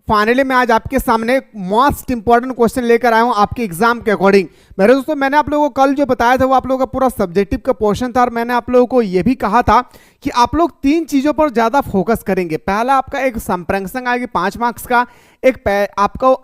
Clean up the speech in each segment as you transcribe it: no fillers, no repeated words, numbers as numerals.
Finally मैं आज आपके सामने मोस्ट इंपॉर्टेंट क्वेश्चन लेकर आया हूं आपके एग्जाम के अकॉर्डिंग। मेरे दोस्तों, मैंने आप लोगों को कल जो बताया था वो आप लोगों का पूरा सब्जेक्टिव का पोर्शन था और मैंने आप लोगों को यह भी कहा था कि आप लोग तीन चीजों पर ज्यादा फोकस करेंगे। पहला आपका एक संप्रेषण आएगी 5 मार्क्स का, एक आपका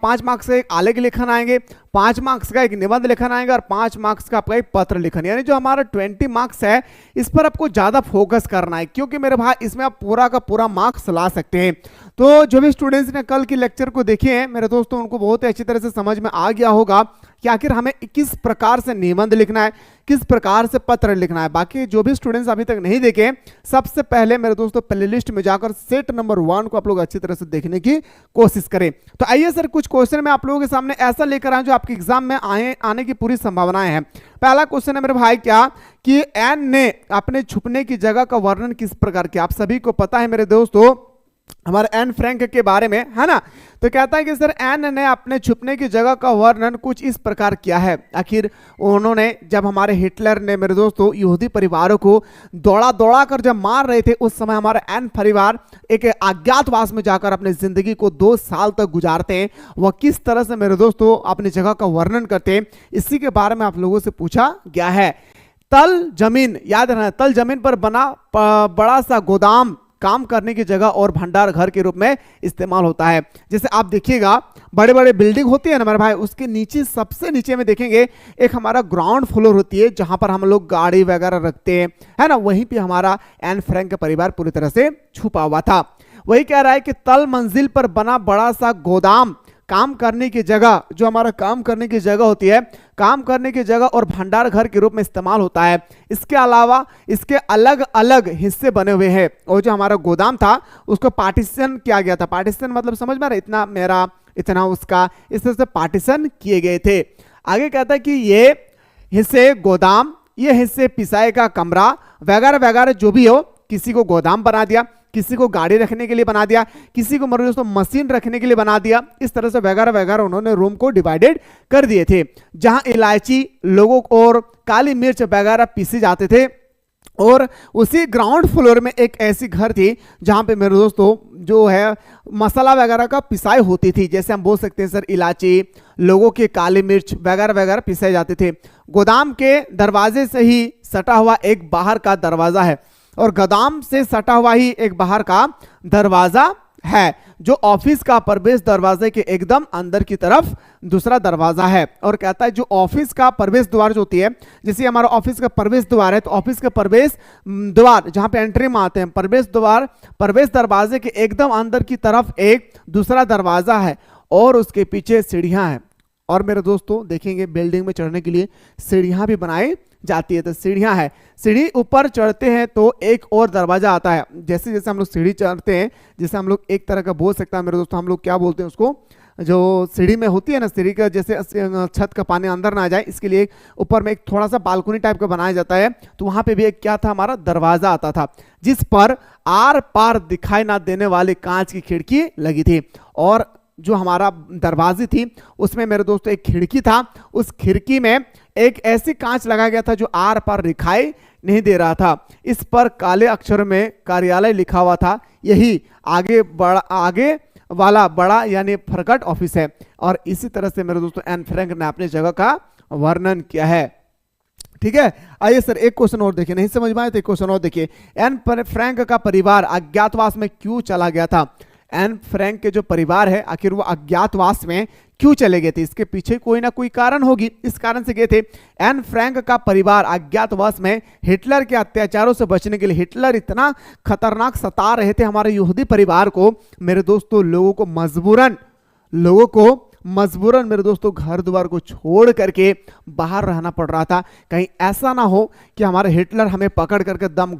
5 मार्क्स का एक आलेख लेखन आएंगे, 5 मार्क्स का एक निबंध लेखन आएगा और 5 मार्क्स का आपका एक पत्र लेखन, यानी जो हमारा 20 मार्क्स है इस पर आपको ज्यादा फोकस करना है, क्योंकि मेरे भाई इसमें आप पूरा का पूरा मार्क्स ला सकते हैं। तो जो भी स्टूडेंट्स ने कल की लेक्चर को देखे हैं मेरे दोस्तों, उनको बहुत ही अच्छी तरह से समझ में आ गया होगा कि आखिर हमें किस प्रकार से निबंध लिखना है, किस प्रकार से पत्र लिखना है। बाकी जो भी स्टूडेंट्स अभी तक नहीं देखे, सबसे पहले मेरे दोस्तों प्लेलिस्ट में जाकर सेट नंबर 1 को आप लोग अच्छी तरह से देखने की कोशिश करें। तो आइए सर, कुछ क्वेश्चन मैं आप लोगों के सामने ऐसा लेकर आया जो आपके एग्जाम में आने की पूरी संभावनाएं हैं। पहला क्वेश्चन है मेरे भाई क्या कि एन ने अपने छुपने की जगह का वर्णन किस प्रकार किया। आप सभी को पता है मेरे दोस्तों हमारे एन फ्रैंक के बारे में, है ना। तो कहता है कि सर एन ने अपने छुपने की जगह का वर्णन कुछ इस प्रकार किया है। आखिर उन्होंने जब हमारे हिटलर ने मेरे दोस्तों यहूदी परिवारों को दौड़ा दौड़ा कर जब मार रहे थे, उस समय हमारा एन परिवार एक अज्ञातवास में जाकर अपनी जिंदगी को 2 साल तक गुजारते हैं। वह किस तरह से मेरे दोस्तों अपनी जगह का वर्णन करते हैं, इसी के बारे में आप लोगों से पूछा गया है। तल जमीन, याद रखना, तल जमीन पर बना बड़ा सा गोदाम काम करने की जगह और भंडार घर के रूप में इस्तेमाल होता है। जैसे आप देखिएगा बड़े बड़े बिल्डिंग होती है ना मेरे भाई, उसके नीचे सबसे नीचे में देखेंगे एक हमारा ग्राउंड फ्लोर होती है जहां पर हम लोग गाड़ी वगैरह रखते हैं, है ना। वहीं पे हमारा एन फ्रैंक का परिवार पूरी तरह से छुपा हुआ था। वही कह रहा है कि तल मंजिल पर बना बड़ा सा गोदाम काम करने की जगह, जो हमारा काम करने की जगह होती है, काम करने की जगह और भंडार घर के रूप में इस्तेमाल होता है। इसके अलावा इसके अलग अलग हिस्से बने हुए हैं और जो हमारा गोदाम था उसको पार्टीशन किया गया था। पार्टीशन मतलब समझ में आ रहा है, इतना मेरा इतना उसका, इस तरह से पार्टीशन किए गए थे। आगे कहता है कि ये हिस्से गोदाम, ये हिस्से पिसाई का कमरा वगैरह वगैरह जो भी हो, किसी को गोदाम बना दिया, किसी को गाड़ी रखने के लिए बना दिया, किसी को मेरे दोस्तों मशीन रखने के लिए बना दिया। इस तरह से वगैरह वगैरह उन्होंने रूम को डिवाइडेड कर दिए थे, जहां इलायची, लोगों और काली मिर्च वगैरह पीसे जाते थे। और उसी ग्राउंड फ्लोर में एक ऐसी घर थी जहां पे मेरे दोस्तों जो है मसाला वगैरह का पिसाई होती थी। जैसे हम बोल सकते हैं सर इलायची, लोगों के काली मिर्च वगैरह वगैरह पिसाए जाते थे। गोदाम के दरवाजे से ही सटा हुआ एक बाहर का दरवाजा है और गोदाम से सटा हुआ ही एक बाहर का दरवाजा है, जो ऑफिस का प्रवेश दरवाजे के एकदम अंदर की तरफ दूसरा दरवाजा है। और कहता है जो ऑफिस का प्रवेश द्वार जो होती है, जैसे हमारा ऑफिस का प्रवेश द्वार है, तो ऑफिस का प्रवेश द्वार जहां पे एंट्री में आते हैं, प्रवेश द्वार, प्रवेश दरवाजे के एकदम अंदर की तरफ एक दूसरा दरवाजा है और उसके पीछे सीढ़ियां हैं। और मेरे दोस्तों देखेंगे बिल्डिंग में चढ़ने के लिए सीढ़ियां भी बनाई जाती है। तो सीढ़ियां है, सीढ़ी ऊपर चढ़ते हैं तो एक और दरवाजा आता है। जैसे जैसे हम लोग सीढ़ी चढ़ते हैं, जैसे हम लोग एक तरह का बोल सकता है मेरे दोस्तों, हम लोग क्या बोलते हैं उसको, जो सीढ़ी में होती है ना, सीढ़ी का जैसे छत का पानी अंदर ना आ जाए इसके लिए ऊपर में एक थोड़ा सा बालकनी टाइप का बनाया जाता है। तो वहां पे भी एक क्या था, हमारा दरवाजा आता था जिस पर आर पार दिखाई ना देने वाली कांच की खिड़की लगी थी। और जो हमारा दरवाजे थी उसमें मेरे दोस्तों एक खिड़की था, उस खिड़की में एक ऐसी कांच लगाया गया था जो आर पार दिखाई नहीं दे रहा था। इस पर काले अक्षर में कार्यालय लिखा हुआ था। यही आगे वाला बड़ा यानी प्रकट ऑफिस है। और इसी तरह से मेरे दोस्तों एन फ्रैंक ने अपनी जगह का वर्णन किया है। ठीक है, आइए सर एक क्वेश्चन और देखिए, नहीं समझ में आए तो एक क्वेश्चन और देखिए। एन फ्रैंक का परिवार अज्ञातवास में क्यों चला गया था। एन फ्रैंक के जो परिवार है आखिर वो अज्ञातवास में क्यों चले गए थे, इसके पीछे कोई ना कोई कारण होगी, इस कारण से गए थे। एन फ्रैंक का परिवार अज्ञातवास में हिटलर के अत्याचारों से बचने के लिए, हिटलर इतना खतरनाक सता रहे थे हमारे यहूदी परिवार को मेरे दोस्तों, लोगों को मजबूरन मेरे दोस्तों घर द्वार को छोड़ करके बाहर रहना पड़ रहा था। कहीं ऐसा ना हो कि हमारे हिटलर हमें पकड़ करके दम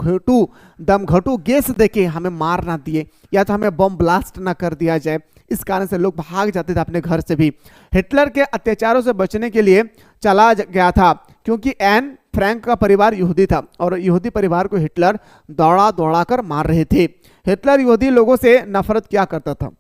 घटू गैस देके हमें मार ना दिए, या तो हमें बम ब्लास्ट ना कर दिया जाए। इस कारण से लोग भाग जाते थे अपने घर से भी। हिटलर के अत्याचारों से बचने के लिए चला गया था, क्योंकि एन फ्रैंक का परिवार यहूदी था और यहूदी परिवार को हिटलर दौड़ा दौड़ा कर मार रहे थे। हिटलर यहूदी लोगों से नफरत क्या करता था।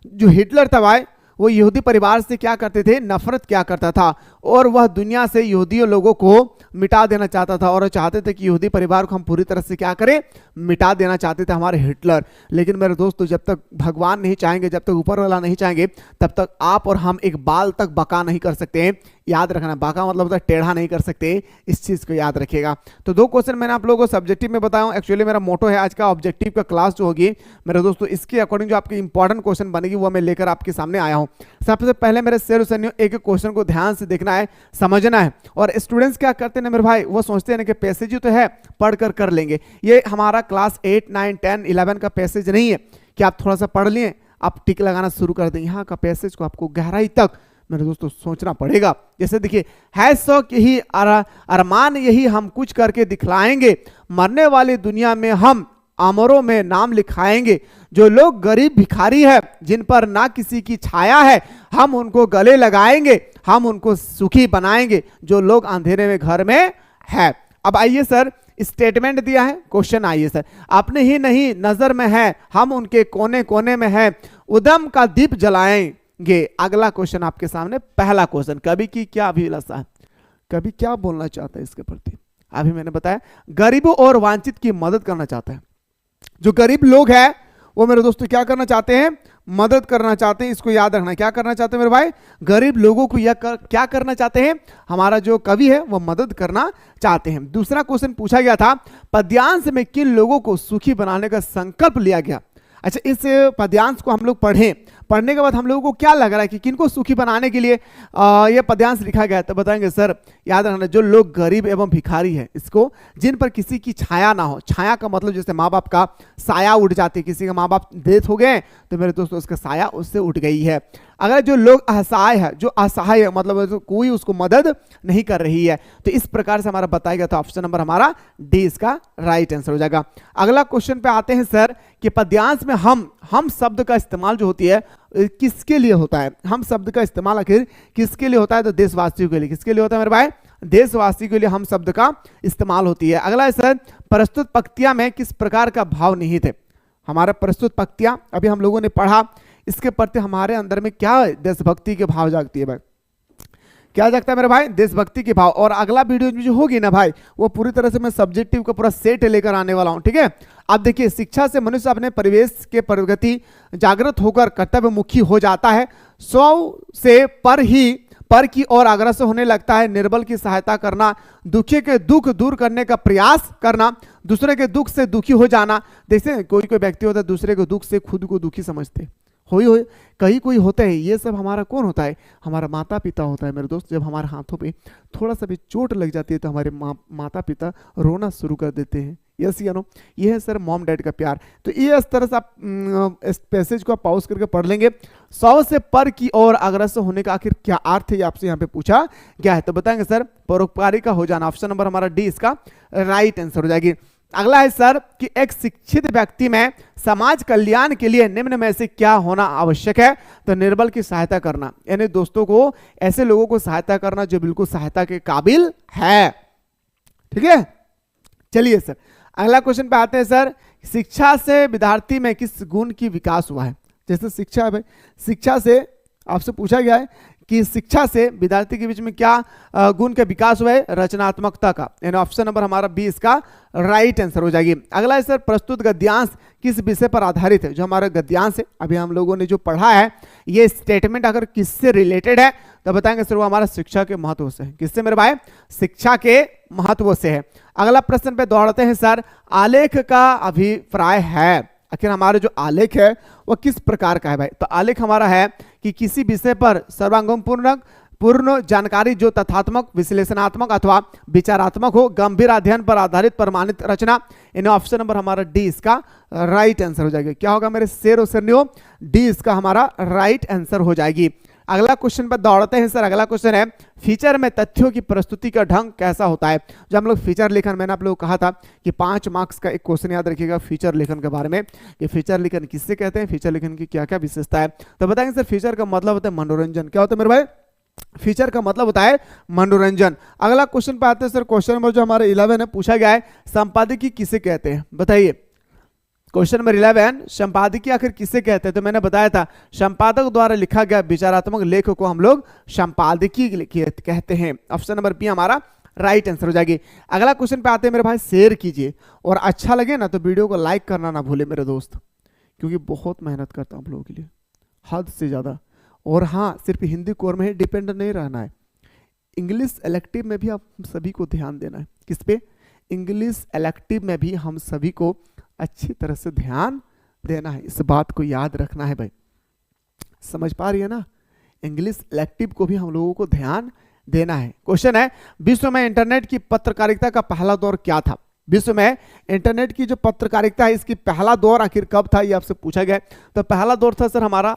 जो हिटलर था भाई वो यहूदी परिवार से क्या करते थे, नफरत क्या करता था, और वह दुनिया से यहूदियों लोगों को मिटा देना चाहता था, और चाहते थे कि यहूदी परिवार को हम पूरी तरह से क्या करें, मिटा देना चाहते थे हमारे हिटलर। लेकिन मेरे दोस्तों, जब तक भगवान नहीं चाहेंगे, जब तक ऊपर वाला नहीं चाहेंगे, तब तक आप और हम एक बाल तक बका नहीं कर सकते हैं। याद रखना, बाका मतलब होता है टेढ़ा नहीं कर सकते, इस चीज को याद रखिएगा। तो 2 क्वेश्चन मैंने आप लोगों को सब्जेक्टिव में बताया हूं। एक्चुअली मेरा मोटो है आज का ऑब्जेक्टिव का क्लास जो होगी मेरे दोस्तों, इसके अकॉर्डिंग जो आपकी इंपॉर्टेंट क्वेश्चन बनेगी वो मैं लेकर आपके सामने आया हूं। सबसे पहले मेरे शेर सैनियों, एक क्वेश्चन को ध्यान से देखना है, समझना है। और स्टूडेंट्स क्या करते हैं मेरे भाई, वो सोचते हैं कि पैसेज तो है पढ़कर कर लेंगे। ये हमारा क्लास 8, 9, 10, 11 का पैसेज नहीं है कि आप थोड़ा सा पढ़ लिए आप टिक लगाना शुरू कर दें। यहाँ का पैसेज को आपको गहराई तक मेरे दोस्तों सोचना पड़ेगा। जैसे देखिए, है शौक यही अरमान यही हम कुछ करके दिखलाएंगे, मरने वाली दुनिया में हम अमरों में नाम लिखाएंगे। जो लोग गरीब भिखारी है, जिन पर ना किसी की छाया है, हम उनको गले लगाएंगे, हम उनको सुखी बनाएंगे। जो लोग अंधेरे में घर में है। अब आइए सर, स्टेटमेंट दिया है, क्वेश्चन आइए सर। अपने ही नहीं नजर में है, हम उनके कोने कोने में है, उदम का दीप जलाएंगे। अगला क्वेश्चन आपके सामने, पहला क्वेश्चन, कवि की क्या अभिलाषा है, कवि क्या बोलना चाहता है इसके प्रति। अभी मैंने बताया गरीबों और वांछित की मदद करना चाहता है। जो गरीब लोग हैं वो मेरे दोस्तों क्या करना चाहते हैं, मदद करना चाहते हैं। इसको याद रखना, क्या करना चाहते हैं मेरे भाई, गरीब लोगों को क्या करना चाहते हैं, हमारा जो कवि है वो मदद करना चाहते हैं। दूसरा क्वेश्चन पूछा गया था, पद्यांश में किन लोगों को सुखी बनाने का संकल्प लिया गया। अच्छा, इस पद्यांश को हम लोग पढ़ने के बाद हम लोगों को क्या लग रहा है कि किनको सुखी बनाने के लिए यह पद्यांश लिखा गया है। तो बताएंगे सर, याद रखना, जो लोग गरीब एवं भिखारी है, इसको जिन पर किसी की छाया ना हो। छाया का मतलब जैसे माँ बाप का साया उठ जाते, किसी का माँ बाप डेथ हो गए तो मेरे दोस्तों उसका साया उससे उठ गई है। अगर जो लोग असहाय है, जो असहाय है मतलब तो कोई उसको मदद नहीं कर रही है, तो इस प्रकार से हमारा बताया गया था। ऑप्शन नंबर हमारा डी इसका राइट आंसर हो जाएगा। अगला क्वेश्चन पे आते हैं सर कि पद्यांश में हम शब्द का इस्तेमाल जो होती है किसके लिए होता है। हम शब्द का इस्तेमाल आखिर किसके लिए होता है, तो देशवासियों के लिए। किसके लिए होता है मेरे भाई, देशवासी के लिए हम शब्द का इस्तेमाल होती है। अगला है सर, प्रस्तुत पंक्तियां में किस प्रकार का भाव निहित है। हमारा प्रस्तुत पंक्तियां अभी हम लोगों ने पढ़ा, इसके प्रति हमारे अंदर में क्या देशभक्ति के भाव जागती है भाई, क्या जागता है मेरे भाई, देशभक्ति के भाव। और अगला वीडियो जो होगी ना भाई, वो पूरी तरह से मैं सब्जेक्टिव का पूरा सेट लेकर आने वाला हूं, ठीक है। अब देखिए, शिक्षा से मनुष्य अपने परिवेश के प्रगति जागृत होकर कर्तव्यमुखी हो जाता है। 100 से पर की ओर अग्रसर होने लगता है। निर्बल की सहायता करना, दुखी के दुख दूर करने का प्रयास करना, दूसरे के दुख से दुखी हो जाना। देखते कोई व्यक्ति होता है दूसरे के दुख से खुद को दुखी समझते, हो कहीं कोई होता है। ये सब हमारा कौन होता है, हमारा माता पिता होता है मेरे दोस्त। जब हमारे हाथों पे थोड़ा सा भी चोट लग जाती है तो हमारे माता पिता रोना शुरू कर देते हैं। यस या नो, ये है सर मॉम डैड का प्यार। तो ये इस तरह से आप इस पैसेज को पॉज करके पढ़ लेंगे। 100 से पर की ओर अग्रसर होने का आखिर क्या अर्थ है, आपसे यहाँ पे पूछा गया है। तो बताएंगे सर, परोपकारी का हो जाना। ऑप्शन नंबर हमारा डी इसका राइट आंसर हो जाएगी। अगला है सर कि एक शिक्षित व्यक्ति में समाज कल्याण के लिए निम्न में से क्या होना आवश्यक है। तो निर्बल की सहायता करना, यानी दोस्तों को, ऐसे लोगों को सहायता करना जो बिल्कुल सहायता के काबिल है, ठीक है। चलिए सर, अगला क्वेश्चन पे आते हैं सर, शिक्षा से विद्यार्थी में किस गुण की विकास हुआ है। जैसे शिक्षा है भाई, शिक्षा से आपसे पूछा गया है कि शिक्षा से विद्यार्थी के बीच में क्या गुण का विकास हुआ है, रचनात्मकता का। यानी ऑप्शन नंबर हमारा बी इसका राइट आंसर हो जाएगी। अगला है सर, प्रस्तुत गद्यांश किस विषय पर आधारित है। जो हमारा गद्यांश है, अभी हम लोगों ने जो पढ़ा है, ये स्टेटमेंट अगर किससे रिलेटेड है तो बताएंगे सर वो हमारा शिक्षा के महत्व से है। किससे मेरे भाई, शिक्षा के महत्व से है। अगला प्रश्न पे दौड़ते हैं सर, आलेख का अभिप्राय है। आखिर हमारा जो आलेख है वो किस प्रकार का है भाई। तो आलेख हमारा है कि किसी विषय पर सर्वांगम पूर्ण जानकारी जो तथ्यात्मक, विश्लेषणात्मक अथवा विचारात्मक हो, गंभीर अध्ययन पर आधारित प्रमाणित रचना। इन्हें ऑप्शन नंबर हमारा डी इसका राइट आंसर हो जाएगा। क्या होगा मेरे शेर और शेरनियों, डी इसका हमारा राइट आंसर हो जाएगी। अगला क्वेश्चन पर दौड़ते हैं सर। अगला क्वेश्चन है, फीचर में तथ्यों की प्रस्तुति का ढंग कैसा होता है। जो हम लोग फीचर लेखन, मैंने आप लोगों को कहा था कि 5 मार्क्स का एक क्वेश्चन याद रखिएगा फीचर लेखन के बारे में, कि फीचर लेखन किससे कहते हैं, फीचर लेखन की क्या क्या विशेषता है। तो बताएंगे सर, फीचर का मतलब होता है मनोरंजन। क्या होता है मेरे भाई, फीचर का मतलब होता है मनोरंजन। अगला क्वेश्चन पे आते हैं सर, क्वेश्चन नंबर जो हमारे 11 है, पूछा गया है, संपादकीय किसे कहते हैं। बताइए, क्वेश्चन नंबर 11, संपादकीय आखिर किसे कहते हैं? तो मैंने बताया था संपादक द्वारा लिखा गया विचारात्मक लेख को हम लोग संपादकीय कहते हैं। ऑप्शन नंबर बी हमारा राइट आंसर हो जाएगी। अगला क्वेश्चन पे आते हैं मेरे भाई, शेयर कीजिए और अच्छा लगे ना तो वीडियो को लाइक करना ना भूले मेरे दोस्त, क्योंकि बहुत मेहनत करता हूं आप लोगों के लिए, हद से ज्यादा। और हाँ, सिर्फ हिंदी कोर में ही डिपेंड नहीं रहना है, इंग्लिश इलेक्टिव में भी आप सभी को ध्यान देना है। किस पे? इंग्लिश इलेक्टिव में भी हम सभी को अच्छी तरह से ध्यान देना है, इस बात को याद रखना है भाई। समझ पा रही है ना? इंग्लिश इलेक्टिव को भी हम लोगों को ध्यान देना है। क्वेश्चन है, विश्व में इंटरनेट की पत्रकारिता का पहला दौर क्या था? विश्व में इंटरनेट की जो पत्रकारिता है इसकी पहला दौर आखिर कब था, ये आपसे पूछा गया। तो पहला दौर था सर हमारा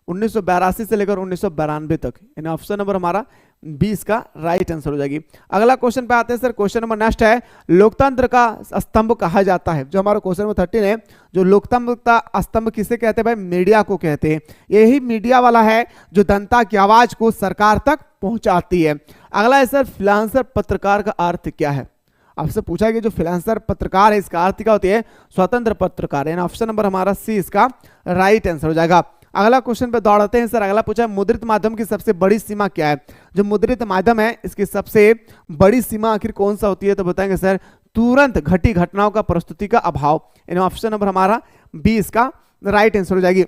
1982 से लेकर 1992 तक, यानी ऑप्शन नंबर हमारा 20 का राइट आंसर हो जाएगी। अगला क्वेश्चन पे आते हैं सर, क्वेश्चन नंबर नेक्स्ट है, लोकतंत्र का स्तंभ कहा जाता है। जो हमारा क्वेश्चन नंबर 13 है, जो लोकतंत्र का स्तंभ किसे कहते हैं भाई? मीडिया को कहते हैं। यही मीडिया वाला है जो जनता की आवाज को सरकार तक पहुंचाती है। अगला है सर, फ्रीलांसर पत्रकार का अर्थ क्या है? आपसे पूछा गया जो फ्रीलांसर पत्रकार है इसका अर्थ क्या होती है? स्वतंत्र पत्रकार, यानी ऑप्शन नंबर हमारा सी इसका राइट आंसर हो जाएगा। अगला क्वेश्चन पे दौड़ाते हैं सर। अगला पूछा है, मुद्रित माध्यम की सबसे बड़ी सीमा क्या है? जो मुद्रित माध्यम है इसकी सबसे बड़ी सीमा आखिर कौन सा होती है? तो बताएंगे सर, तुरंत घटी घटनाओं का प्रस्तुति का अभाव, यानी ऑप्शन नंबर हमारा बी इसका राइट आंसर हो जाएगी।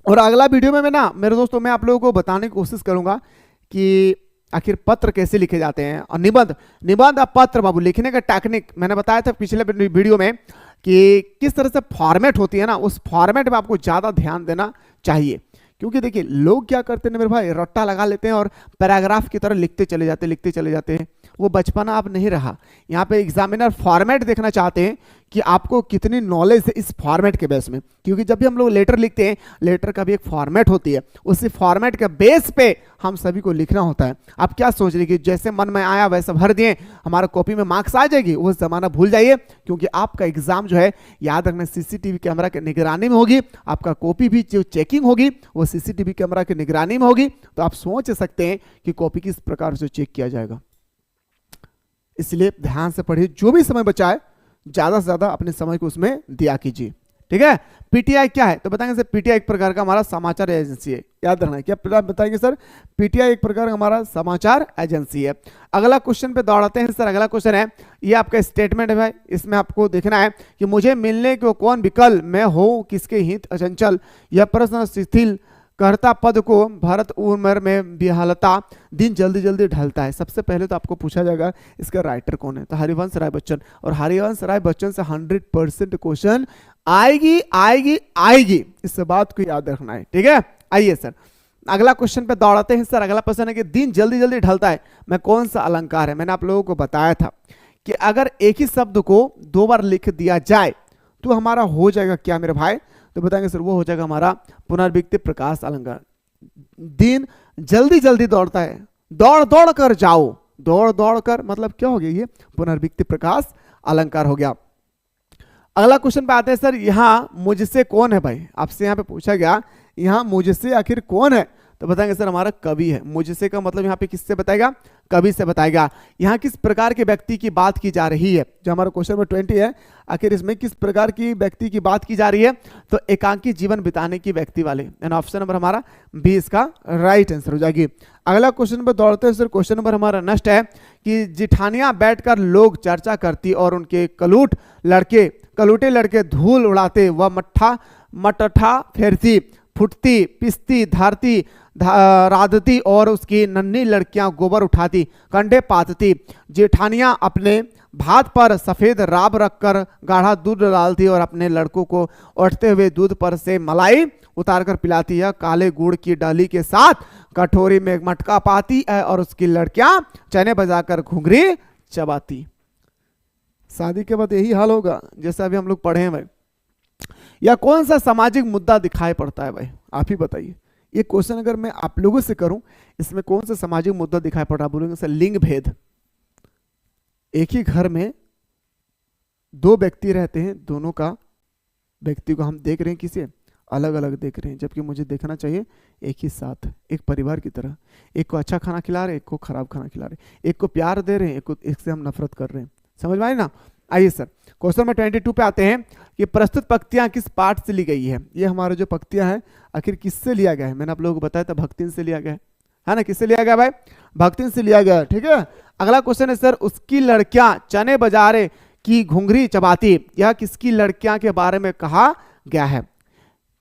और अगला वीडियो में मैं ना मेरे दोस्तों मैं आप लोगों को बताने की कोशिश करूंगा कि आखिर पत्र कैसे लिखे जाते हैं, और निबंध पत्र बाबू लिखने का टेक्निक मैंने बताया था पिछले वीडियो में कि किस तरह से फॉर्मेट होती है ना, उस फॉर्मेट में आपको ज्यादा ध्यान देना चाहिए। क्योंकि देखिए लोग क्या करते हैं मेरे भाई, रट्टा लगा लेते हैं और पैराग्राफ की तरह लिखते चले जाते हैं। वो बचपना अब नहीं रहा। यहाँ पे एग्जामिनर फॉर्मेट देखना चाहते हैं कि आपको कितनी नॉलेज है इस फॉर्मेट के बेस में। क्योंकि जब भी हम लोग लेटर लिखते हैं, लेटर का भी एक फॉर्मेट होती है, उसी फॉर्मेट के बेस पे हम सभी को लिखना होता है। आप क्या सोच रहे कि जैसे मन में आया वैसा भर दिए हमारा कॉपी में मार्क्स आ जाएगी? वो जमाना भूल जाइए, क्योंकि आपका एग्जाम जो है याद रखना सीसीटीवी कैमरा के निगरानी में होगी। आपका कॉपी भी जो चेकिंग होगी वो सीसीटीवी कैमरा की निगरानी में होगी। तो आप सोच सकते हैं कि कॉपी किस प्रकार से चेक किया जाएगा। इसलिए ध्यान से पढ़िए, जो भी समय बचा है ज्यादा से ज्यादा अपने समय को उसमें दिया कीजिए, ठीक है। पीटीआई क्या है? तो बताएंगे सर, पीटीआई एक प्रकार का हमारा समाचार एजेंसी है। याद रखना है क्या बताएंगे सर? पीटीआई एक प्रकार का हमारा समाचार एजेंसी है। अगला क्वेश्चन पे दौड़ाते हैं सर। अगला क्वेश्चन है, ये आपका स्टेटमेंट है भाई, इसमें आपको देखना है कि मुझे मिलने को कौन विकल, मैं हो किसके हित अचंचल, यह प्रश्न शिथिल कहता पद को भरत उमर में बिहालता, दिन जल्दी जल्दी ढलता है। सबसे पहले तो आपको पूछा जाएगा इसका राइटर कौन है? तो हरिवंश राय बच्चन। और हरिवंश राय बच्चन से 100% क्वेश्चन आएगी, इस बात को याद रखना है, ठीक है। आइए सर अगला क्वेश्चन पे दौड़ाते हैं सर। अगला क्वेश्चन है कि दिन जल्दी जल्दी ढलता है मैं कौन सा अलंकार है? मैंने आप लोगों को बताया था कि अगर एक ही शब्द को 2 बार लिख दिया जाए तो हमारा हो जाएगा क्या मेरे भाई? तो बताएंगे सर, वो हो जाएगा हमारा पुनर्विक्ति प्रकाश अलंकार। दिन जल्दी जल्दी दौड़ता है, दौड़ दौड़ कर जाओ, दौड़ दौड़ कर मतलब क्या हो गया? ये पुनर्विक्ति प्रकाश अलंकार हो गया। अगला क्वेश्चन पे आते हैं सर। यहां मुझसे कौन है भाई? आपसे यहां पे पूछा गया यहां मुझसे आखिर कौन है? तो बताएंगे सर हमारा कवि है। मुझसे का मतलब यहाँ पे किससे बताएगा? कवि से बताएगा। यहाँ किस प्रकार के व्यक्ति की बात की जा रही है? जो हमारा क्वेश्चन नंबर 20 है, आखिर इसमें किस प्रकार की व्यक्ति की बात की जा रही है? तो एकांकी जीवन बिताने की व्यक्ति वाले, यानी ऑप्शन नंबर हमारा 20 का राइट आंसर हो जाएगी। अगला क्वेश्चन पर दौड़ते हैं सर। क्वेश्चन नंबर हमारा नेक्स्ट है कि जिठानियां बैठकर लोग चर्चा करती और उनके कलूटे लड़के धूल उड़ाते, वह मठा फेरती, फुटती पिसती धारती राधती और उसकी नन्ही लड़कियां गोबर उठाती, कंडे पातती। जेठानियां अपने भात पर सफेद राब रखकर गाढ़ा दूध डालती और अपने लड़कों को उठते हुए दूध पर से मलाई उतारकर पिलाती है। काले गुड़ की डाली के साथ कटोरी में मटका पाती है और उसकी लड़कियां चने बजाकर घुंघरी चबाती। शादी के बाद यही हाल होगा जैसा अभी हम लोग पढ़े हैं भाई। या कौन सा सामाजिक मुद्दा दिखाई पड़ता है भाई? आप ही बताइए। ये क्वेश्चन अगर मैं आप लोगों से करूं, इसमें कौन सा सामाजिक मुद्दा दिखाई पड़ रहा? बोलेंगे सर लिंग भेद। एक ही घर में 2 व्यक्ति रहते हैं, दोनों का व्यक्ति को हम देख रहे हैं किसे अलग अलग देख रहे हैं, जबकि मुझे देखना चाहिए एक ही साथ, एक परिवार की तरह। एक को अच्छा खाना खिला रहे, एक को खराब खाना खिला रहे, एक को प्यार दे रहे हैं, एक से हम नफरत कर रहे हैं। समझ में आई ना? आइए सर क्वेश्चन नंबर 22 पे आते हैं कि प्रस्तुत पंक्तियां किस पाठ से ली गई है। ये हमारे जो पंक्तियां हैं आखिर किससे लिया गया है, मैंने आप लोगों को बताया था भक्तिन से लिया गया है ना, किससे लिया गया भाई, भक्तिन से लिया गया है। ठीक है, अगला क्वेश्चन है सर, उसकी लड़कियां चने बजारे की घुंघरी चबाती, यह किसकी लड़कियां के बारे में कहा गया है।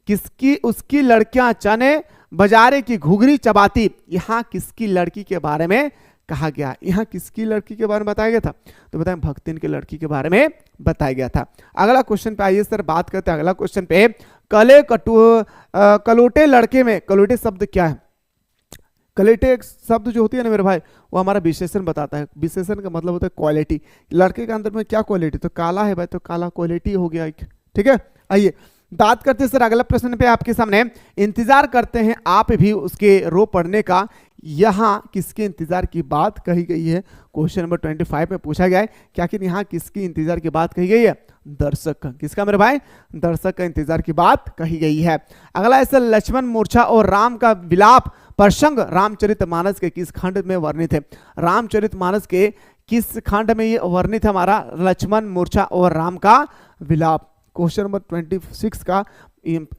किसकी, उसकी लड़कियां चने बजारे की घुघरी चबाती, यहां किसकी लड़की के बारे में कहा गया, यहाँ किसकी लड़की के बारे में बताया गया था, तो बताएं भक्तिन की लड़की के बारे में बताया गया था। अगला क्वेश्चन पे आइए सर बात करते हैं। अगला क्वेश्चन पे कलोटे लड़के में, कलोटे शब्द क्या है, कलेटे एक शब्द जो होती है ना मेरे भाई, वो हमारा विशेषण बताता है। विशेषण का मतलब होता है क्वालिटी। लड़के के अंदर में क्या क्वालिटी, तो काला है भाई, तो काला क्वालिटी हो गया एक। ठीक है, आइए बात करते हैं सर अगला प्रश्न पे आपके सामने। इंतजार करते हैं आप भी उसके रो पड़ने का, यहाँ किसके इंतजार की बात कही गई है। क्वेश्चन नंबर 25 में पूछा गया है कि आखिर यहाँ किसकी इंतजार की बात कही गई है, दर्शक का। किसका मेरे भाई, दर्शक का इंतजार की बात कही गई है। अगला है सर, लक्ष्मण मूर्छा और राम का विलाप प्रसंग रामचरितमानस के किस खंड में वर्णित है। रामचरितमानस के किस खंड में ये वर्णित है हमारा लक्ष्मण मूर्छा और राम का विलाप। क्वेश्चन नंबर 26 का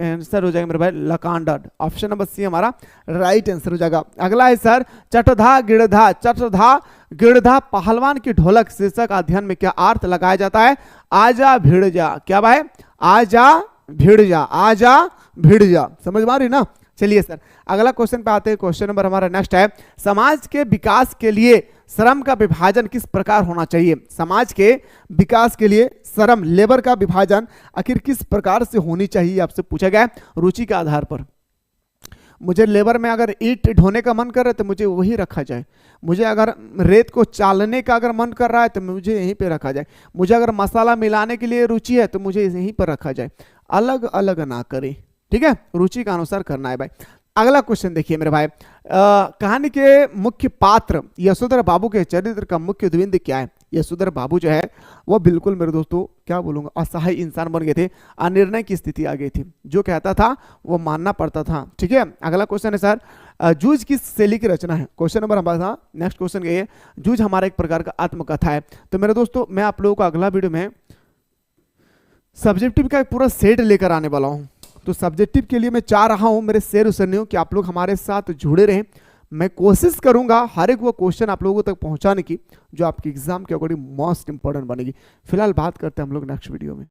आंसर हो जाएगा मेरे भाई लकांडा, ऑप्शन नंबर सी हमारा राइट आंसर हो जाएगा। अगला है सर, चटधा गिड़धा, चटधा गिड़धा पहलवान की ढोलक शीर्षक अध्ययन में क्या अर्थ लगाया जाता है। आजा भिड़ जा, क्या भाई, आजा भिड़ जा, आजा भिड़ जा, समझ में आ रही ना। चलिए सर अगला क्वेश्चन पे आते हैं। क्वेश्चन नंबर हमारा नेक्स्ट है, समाज के विकास के लिए श्रम का विभाजन किस प्रकार होना चाहिए। समाज के विकास के लिए श्रम, लेबर का विभाजन आखिर किस प्रकार से होनी चाहिए, आपसे पूछा गया है रुचि के आधार पर। मुझे लेबर में अगर ईंट ढोने का मन कर रहा है तो मुझे वही रखा जाए, मुझे अगर रेत को चालने का अगर मन कर रहा है तो मुझे यहीं पे रखा जाए, मुझे अगर मसाला मिलाने के लिए रुचि है तो मुझे यहीं पर रखा जाए, अलग अलग ना करें। ठीक है, रुचि का अनुसार करना है भाई। अगला क्वेश्चन देखिए मेरे भाई, कहानी के मुख्य पात्र यशोधर बाबू के चरित्र का मुख्य द्वंद्व क्या है। यशोधर बाबू जो है वो बिल्कुल मेरे दोस्तों क्या बोलूंगा असहाय इंसान बन गए थे, अनिर्णय की स्थिति आ गई थी, जो कहता था वो मानना पड़ता था। ठीक है, अगला क्वेश्चन है सर, जूझ किस शैली की रचना है। क्वेश्चन नंबर हमारा नेक्स्ट क्वेश्चन ये, जूझ हमारा एक प्रकार का आत्मकथा है। तो मेरे दोस्तों मैं आप लोगों को अगला वीडियो में सब्जेक्टिव का एक पूरा सेट लेकर आने वाला हूँ। तो सब्जेक्टिव के लिए मैं चाह रहा हूं मेरे शेर उसनियों कि आप लोग हमारे साथ जुड़े रहें। मैं कोशिश करूंगा हर एक वो क्वेश्चन आप लोगों तक पहुंचाने की जो आपके एग्जाम के अकॉर्डिंग मोस्ट इंपॉर्टेंट बनेगी। फिलहाल बात करते हैं हम लोग नेक्स्ट वीडियो में।